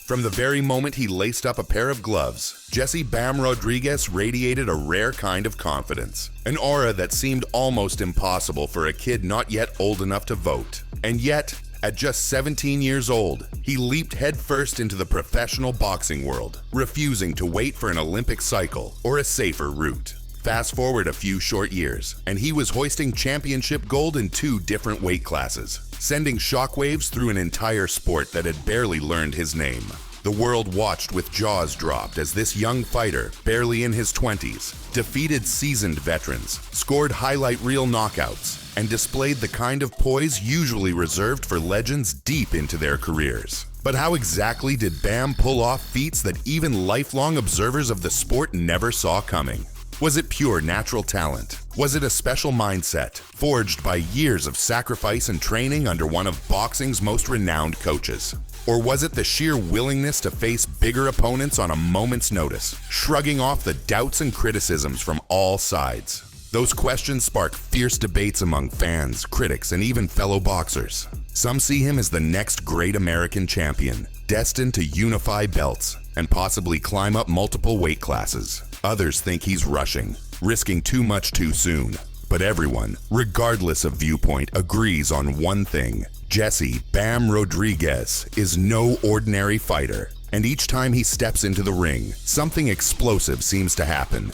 From the very moment he laced up a pair of gloves, Jesse "Bam" Rodriguez radiated a rare kind of confidence, an aura that seemed almost impossible for a kid not yet old enough to vote. And yet, at just 17 years old, he leaped headfirst into the professional boxing world, refusing to wait for an Olympic cycle or a safer route. Fast forward a few short years, and he was hoisting championship gold in 2 different weight classes, sending shockwaves through an entire sport that had barely learned his name. The world watched with jaws dropped as this young fighter, barely in his 20s, defeated seasoned veterans, scored highlight reel knockouts, and displayed the kind of poise usually reserved for legends deep into their careers. But how exactly did Bam pull off feats that even lifelong observers of the sport never saw coming? Was it pure natural talent? Was it a special mindset, forged by years of sacrifice and training under one of boxing's most renowned coaches? Or was it the sheer willingness to face bigger opponents on a moment's notice, shrugging off the doubts and criticisms from all sides? Those questions spark fierce debates among fans, critics, and even fellow boxers. Some see him as the next great American champion, destined to unify belts and possibly climb up multiple weight classes. Others think he's rushing, risking too much too soon. But everyone, regardless of viewpoint, agrees on one thing. Jesse "Bam" Rodriguez is no ordinary fighter, and each time he steps into the ring, something explosive seems to happen.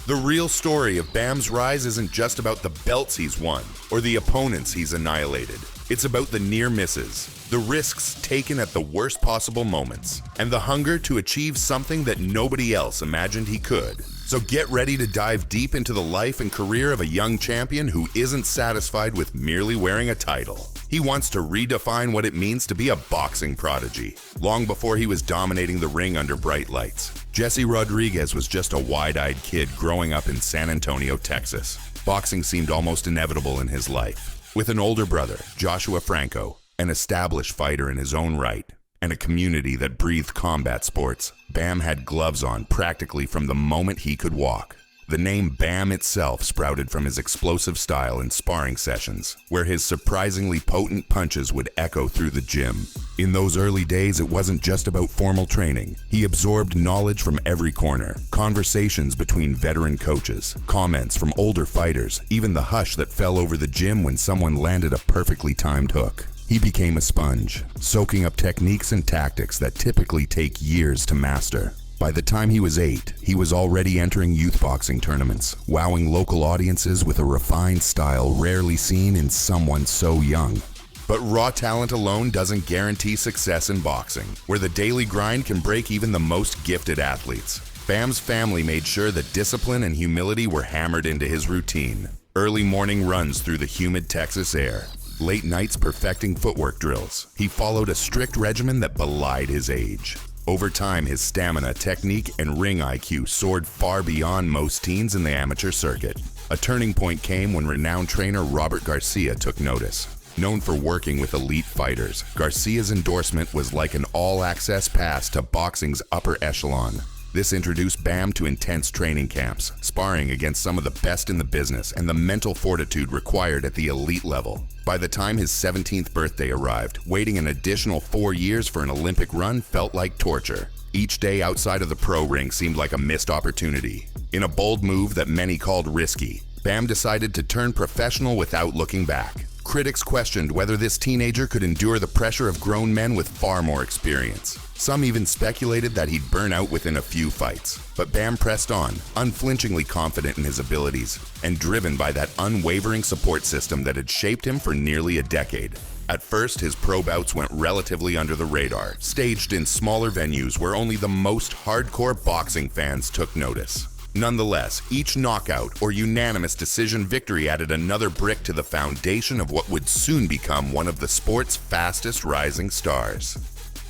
The real story of Bam's rise isn't just about the belts he's won or the opponents he's annihilated. It's about the near misses, the risks taken at the worst possible moments, and the hunger to achieve something that nobody else imagined he could. So get ready to dive deep into the life and career of a young champion who isn't satisfied with merely wearing a title. He wants to redefine what it means to be a boxing prodigy. Long before he was dominating the ring under bright lights, Jesse Rodriguez was just a wide-eyed kid growing up in San Antonio, Texas. Boxing seemed almost inevitable in his life. With an older brother, Joshua Franco, an established fighter in his own right, and a community that breathed combat sports, Bam had gloves on practically from the moment he could walk. The name Bam itself sprouted from his explosive style in sparring sessions, where his surprisingly potent punches would echo through the gym. In those early days, it wasn't just about formal training. He absorbed knowledge from every corner, conversations between veteran coaches, comments from older fighters, even the hush that fell over the gym when someone landed a perfectly timed hook. He became a sponge, soaking up techniques and tactics that typically take years to master. By the time he was 8, he was already entering youth boxing tournaments, wowing local audiences with a refined style rarely seen in someone so young. But raw talent alone doesn't guarantee success in boxing, where the daily grind can break even the most gifted athletes. Bam's family made sure that discipline and humility were hammered into his routine. Early morning runs through the humid Texas air, late nights perfecting footwork drills. He followed a strict regimen that belied his age. Over time, his stamina, technique, and ring IQ soared far beyond most teens in the amateur circuit. A turning point came when renowned trainer Robert Garcia took notice. Known for working with elite fighters, Garcia's endorsement was like an all-access pass to boxing's upper echelon. This introduced Bam to intense training camps, sparring against some of the best in the business, and the mental fortitude required at the elite level. By the time his 17th birthday arrived, waiting an additional 4 years for an Olympic run felt like torture. Each day outside of the pro ring seemed like a missed opportunity. In a bold move that many called risky, Bam decided to turn professional without looking back. Critics questioned whether this teenager could endure the pressure of grown men with far more experience. Some even speculated that he'd burn out within a few fights. But Bam pressed on, unflinchingly confident in his abilities, and driven by that unwavering support system that had shaped him for nearly a decade. At first, his pro bouts went relatively under the radar, staged in smaller venues where only the most hardcore boxing fans took notice. Nonetheless, each knockout or unanimous decision victory added another brick to the foundation of what would soon become one of the sport's fastest rising stars.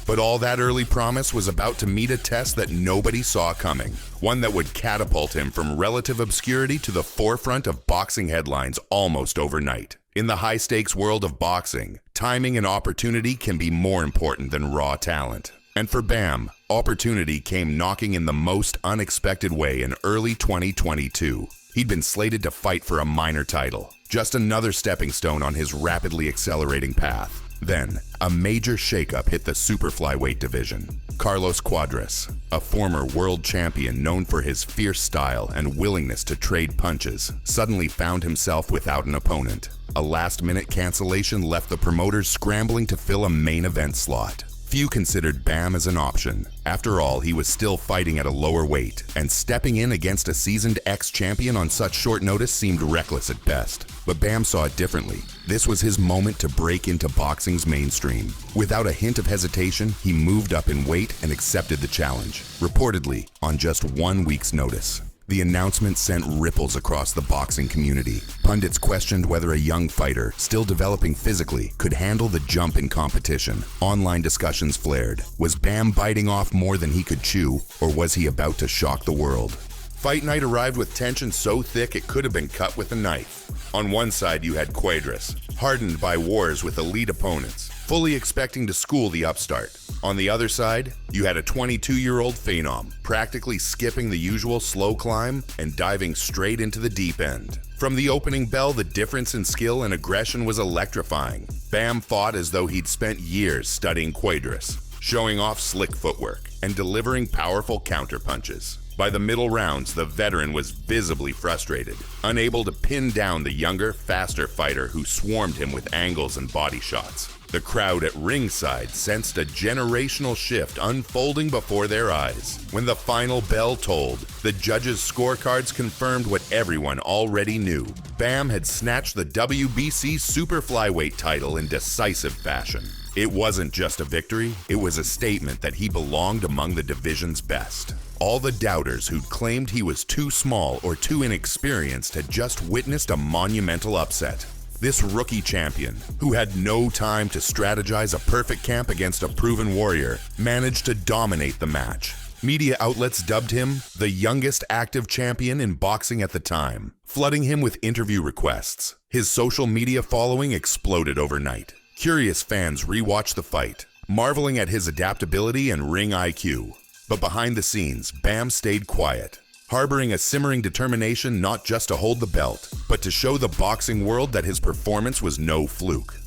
But all that early promise was about to meet a test that nobody saw coming, one that would catapult him from relative obscurity to the forefront of boxing headlines almost overnight. In the high-stakes world of boxing, timing and opportunity can be more important than raw talent. And for Bam, opportunity came knocking in the most unexpected way in early 2022. He'd been slated to fight for a minor title, just another stepping stone on his rapidly accelerating path. Then, a major shakeup hit the super flyweight division. Carlos Cuadras, a former world champion known for his fierce style and willingness to trade punches, suddenly found himself without an opponent. A last-minute cancellation left the promoters scrambling to fill a main event slot. Few considered Bam as an option. After all, he was still fighting at a lower weight, and stepping in against a seasoned ex-champion on such short notice seemed reckless at best. But Bam saw it differently. This was his moment to break into boxing's mainstream. Without a hint of hesitation, he moved up in weight and accepted the challenge, reportedly on just 1 week's notice. The announcement sent ripples across the boxing community. Pundits questioned whether a young fighter, still developing physically, could handle the jump in competition. Online discussions flared. Was Bam biting off more than he could chew, or was he about to shock the world? Fight night arrived with tension so thick it could have been cut with a knife. On one side you had Cuadras, hardened by wars with elite opponents, fully expecting to school the upstart. On the other side, you had a 22-year-old phenom, practically skipping the usual slow climb and diving straight into the deep end. From the opening bell, the difference in skill and aggression was electrifying. Bam fought as though he'd spent years studying Cuadras, showing off slick footwork and delivering powerful counterpunches. By the middle rounds, the veteran was visibly frustrated, unable to pin down the younger, faster fighter who swarmed him with angles and body shots. The crowd at ringside sensed a generational shift unfolding before their eyes. When the final bell tolled, the judges' scorecards confirmed what everyone already knew. Bam had snatched the WBC Super Flyweight title in decisive fashion. It wasn't just a victory, it was a statement that he belonged among the division's best. All the doubters who'd claimed he was too small or too inexperienced had just witnessed a monumental upset. This rookie champion, who had no time to strategize a perfect camp against a proven warrior, managed to dominate the match. Media outlets dubbed him the youngest active champion in boxing at the time, flooding him with interview requests. His social media following exploded overnight. Curious fans rewatched the fight, marveling at his adaptability and ring IQ. But behind the scenes, Bam stayed quiet, harboring a simmering determination not just to hold the belt, but to show the boxing world that his performance was no fluke.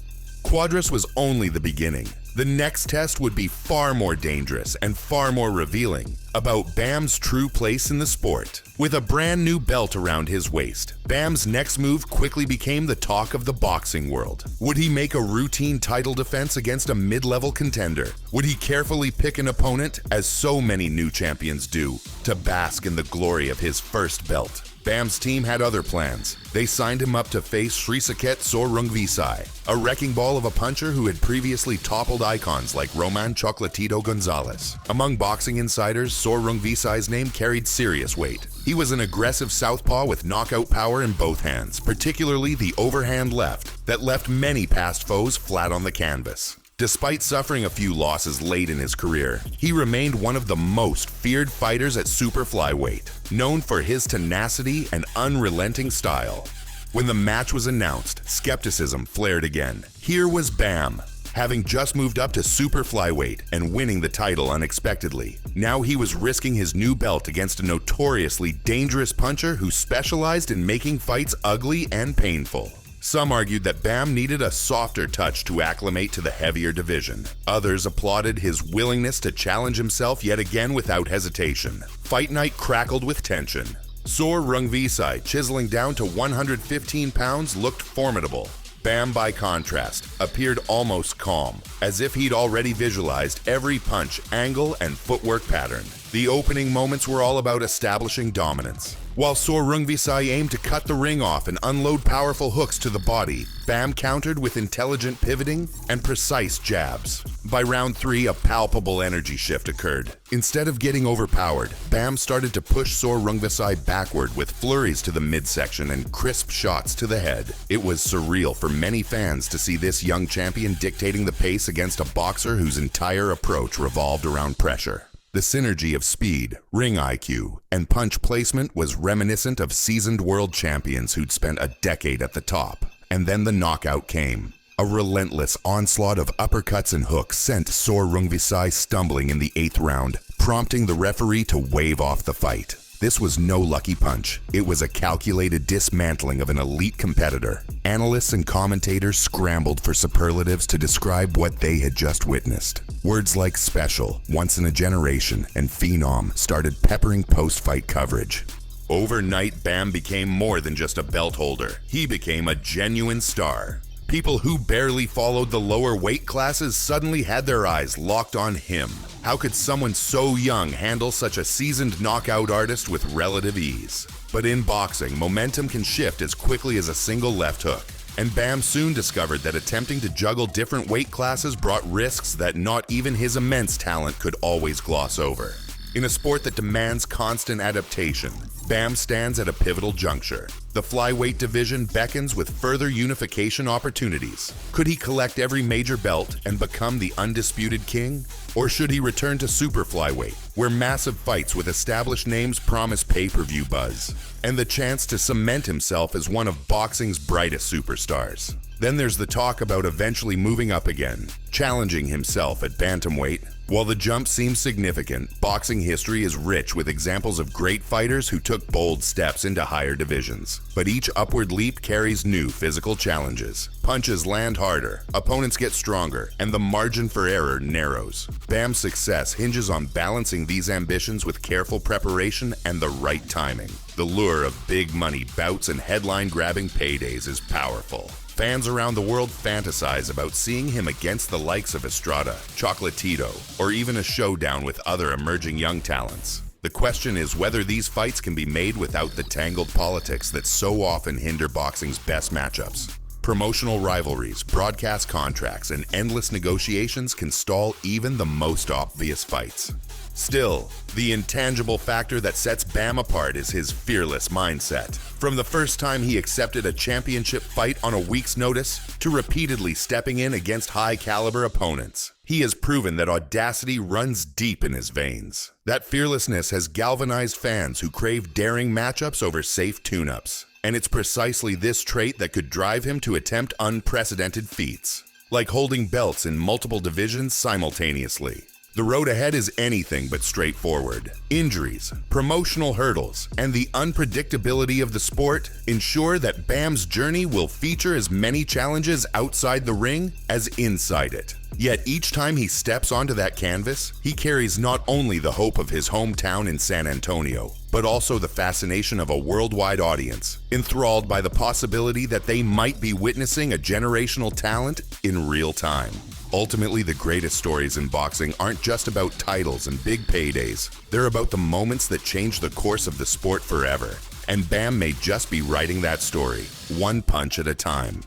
Cuadras was only the beginning. The next test would be far more dangerous and far more revealing about Bam's true place in the sport. With a brand new belt around his waist, Bam's next move quickly became the talk of the boxing world. Would he make a routine title defense against a mid-level contender? Would he carefully pick an opponent, as so many new champions do, to bask in the glory of his first belt? Bam's team had other plans. They signed him up to face Srisaket Sorungvisai, a wrecking ball of a puncher who had previously toppled icons like Roman Chocolatito Gonzalez. Among boxing insiders, Sorungvisai's name carried serious weight. He was an aggressive southpaw with knockout power in both hands, particularly the overhand left, that left many past foes flat on the canvas. Despite suffering a few losses late in his career, he remained one of the most feared fighters at super flyweight, known for his tenacity and unrelenting style. When the match was announced, skepticism flared again. Here was Bam, having just moved up to super flyweight and winning the title unexpectedly. Now he was risking his new belt against a notoriously dangerous puncher who specialized in making fights ugly and painful. Some argued that Bam needed a softer touch to acclimate to the heavier division. Others applauded his willingness to challenge himself yet again without hesitation. Fight night crackled with tension. Sorungvisai, chiseling down to 115 pounds, looked formidable. Bam, by contrast, appeared almost calm, as if he'd already visualized every punch, angle, and footwork pattern. The opening moments were all about establishing dominance. While Sorungvisai aimed to cut the ring off and unload powerful hooks to the body, Bam countered with intelligent pivoting and precise jabs. By round 3, a palpable energy shift occurred. Instead of getting overpowered, Bam started to push Sorungvisai backward with flurries to the midsection and crisp shots to the head. It was surreal for many fans to see this young champion dictating the pace against a boxer whose entire approach revolved around pressure. The synergy of speed, ring IQ, and punch placement was reminiscent of seasoned world champions who'd spent a decade at the top. And then the knockout came. A relentless onslaught of uppercuts and hooks sent Sorungvisai stumbling in the 8th round, prompting the referee to wave off the fight. This was no lucky punch. It was a calculated dismantling of an elite competitor. Analysts and commentators scrambled for superlatives to describe what they had just witnessed. Words like special, once in a generation, and phenom started peppering post-fight coverage. Overnight, Bam became more than just a belt holder. He became a genuine star. People who barely followed the lower weight classes suddenly had their eyes locked on him. How could someone so young handle such a seasoned knockout artist with relative ease? But in boxing, momentum can shift as quickly as a single left hook. And Bam soon discovered that attempting to juggle different weight classes brought risks that not even his immense talent could always gloss over. In a sport that demands constant adaptation, Bam stands at a pivotal juncture. The flyweight division beckons with further unification opportunities. Could he collect every major belt and become the undisputed king? Or should he return to super flyweight, where massive fights with established names promise pay-per-view buzz, and the chance to cement himself as one of boxing's brightest superstars? Then there's the talk about eventually moving up again, challenging himself at bantamweight. While the jump seems significant, boxing history is rich with examples of great fighters who took bold steps into higher divisions. But each upward leap carries new physical challenges. Punches land harder, opponents get stronger, and the margin for error narrows. Bam's success hinges on balancing these ambitions with careful preparation and the right timing. The lure of big money bouts and headline-grabbing paydays is powerful. Fans around the world fantasize about seeing him against the likes of Estrada, Chocolatito, or even a showdown with other emerging young talents. The question is whether these fights can be made without the tangled politics that so often hinder boxing's best matchups. Promotional rivalries, broadcast contracts, and endless negotiations can stall even the most obvious fights. Still, the intangible factor that sets Bam apart is his fearless mindset. From the first time he accepted a championship fight on a week's notice, to repeatedly stepping in against high-caliber opponents, he has proven that audacity runs deep in his veins. That fearlessness has galvanized fans who crave daring matchups over safe tune-ups. And it's precisely this trait that could drive him to attempt unprecedented feats, like holding belts in multiple divisions simultaneously. The road ahead is anything but straightforward. Injuries, promotional hurdles, and the unpredictability of the sport ensure that Bam's journey will feature as many challenges outside the ring as inside it. Yet each time he steps onto that canvas, he carries not only the hope of his hometown in San Antonio, but also the fascination of a worldwide audience, enthralled by the possibility that they might be witnessing a generational talent in real time. Ultimately, the greatest stories in boxing aren't just about titles and big paydays. They're about the moments that change the course of the sport forever. And Bam may just be writing that story, one punch at a time.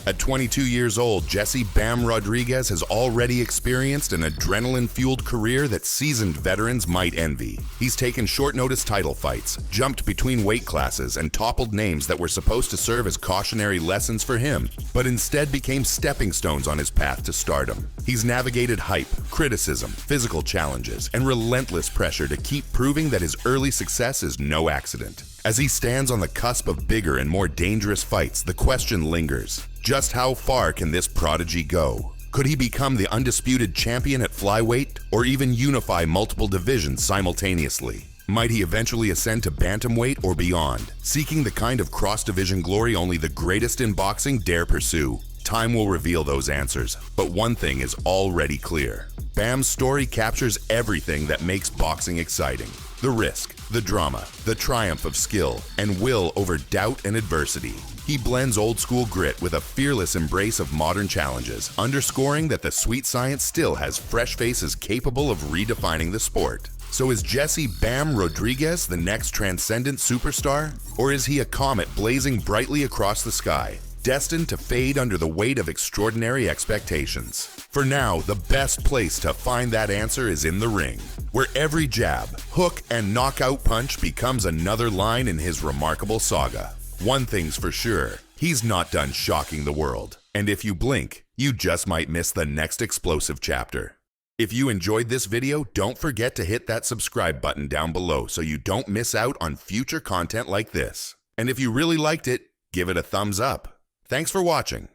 At 22 years old, Jesse "Bam" Rodriguez has already experienced an adrenaline-fueled career that seasoned veterans might envy. He's taken short-notice title fights, jumped between weight classes, and toppled names that were supposed to serve as cautionary lessons for him, but instead became stepping stones on his path to stardom. He's navigated hype, criticism, physical challenges, and relentless pressure to keep proving that his early success is no accident. As he stands on the cusp of bigger and more dangerous fights, the question lingers. Just how far can this prodigy go? Could he become the undisputed champion at flyweight, or even unify multiple divisions simultaneously? Might he eventually ascend to bantamweight or beyond, seeking the kind of cross-division glory only the greatest in boxing dare pursue? Time will reveal those answers, but one thing is already clear. Bam's story captures everything that makes boxing exciting. The risk, the drama, the triumph of skill, and will over doubt and adversity. He blends old-school grit with a fearless embrace of modern challenges, underscoring that the sweet science still has fresh faces capable of redefining the sport. So is Jesse "Bam" Rodriguez the next transcendent superstar? Or is he a comet blazing brightly across the sky, destined to fade under the weight of extraordinary expectations? For now, the best place to find that answer is in the ring, where every jab, hook, and knockout punch becomes another line in his remarkable saga. One thing's for sure, he's not done shocking the world. And if you blink, you just might miss the next explosive chapter. If you enjoyed this video, don't forget to hit that subscribe button down below so you don't miss out on future content like this. And if you really liked it, give it a thumbs up. Thanks for watching.